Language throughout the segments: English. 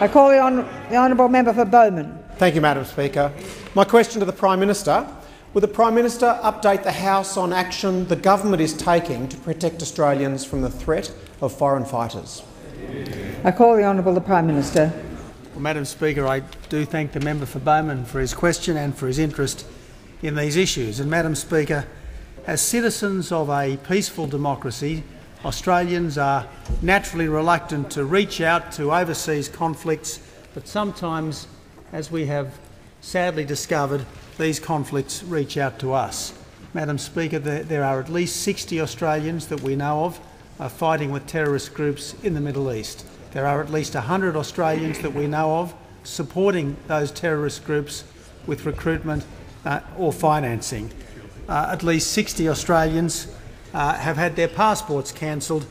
I call the honourable member for Bowman. Thank you, Madam Speaker. My question to the Prime Minister: will the Prime Minister update the House on action the government is taking to protect Australians from the threat of foreign fighters? I call the Honourable the Prime Minister. Well, Madam Speaker, I do thank the member for Bowman for his question and for his interest in these issues. And Madam Speaker, as citizens of a peaceful democracy, Australians are naturally reluctant to reach out to overseas conflicts, but sometimes, as we have sadly discovered, these conflicts reach out to us. Madam Speaker, there are at least 60 Australians that we know of fighting with terrorist groups in the Middle East. There are at least 100 Australians that we know of supporting those terrorist groups with recruitment or financing. At least 60 Australians have had their passports cancelled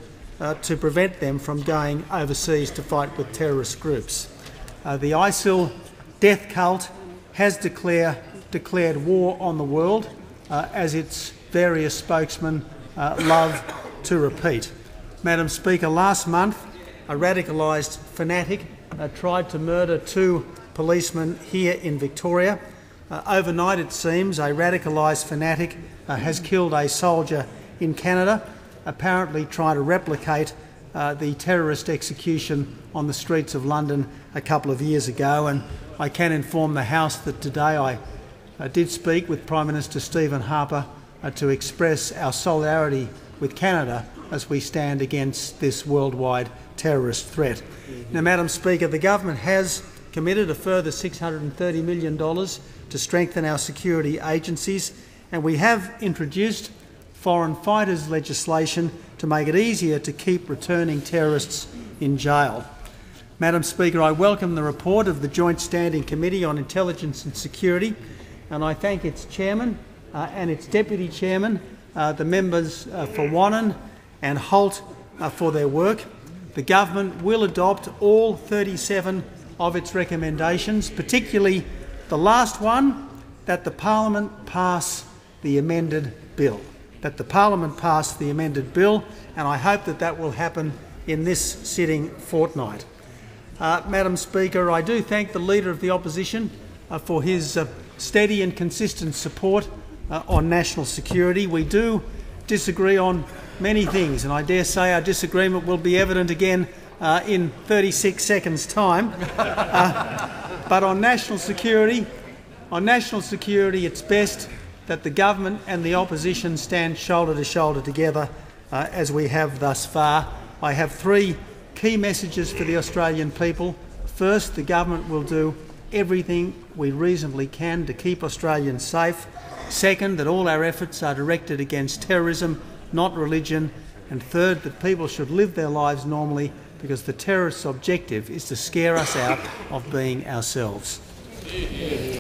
to prevent them from going overseas to fight with terrorist groups. The ISIL death cult has declared war on the world, as its various spokesmen love to repeat. Madam Speaker, last month a radicalised fanatic tried to murder 2 policemen here in Victoria. Overnight, it seems, a radicalised fanatic has killed a soldier in Canada, apparently trying to replicate the terrorist execution on the streets of London a couple of years ago. And I can inform the House that today I did speak with Prime Minister Stephen Harper to express our solidarity with Canada as we stand against this worldwide terrorist threat. Now, Madam Speaker, the government has committed a further $630 million to strengthen our security agencies, and we have introduced foreign fighters legislation to make it easier to keep returning terrorists in jail. Madam Speaker, I welcome the report of the Joint Standing Committee on Intelligence and Security, and I thank its chairman and its deputy chairman, the members for Wannon and Holt, for their work. The government will adopt all 37 of its recommendations, particularly the last one, that the Parliament pass the amended bill. And I hope that that will happen in this sitting fortnight. Madam Speaker, I do thank the Leader of the Opposition for his steady and consistent support on national security. We do disagree on many things, and I dare say our disagreement will be evident again in 36 seconds' time. But on national security, it's best that the government and the opposition stand shoulder to shoulder together, as we have thus far. I have 3 key messages for the Australian people. First, the government will do everything we reasonably can to keep Australians safe. Second, that all our efforts are directed against terrorism, not religion. And third, that people should live their lives normally, because the terrorists' objective is to scare us out of being ourselves.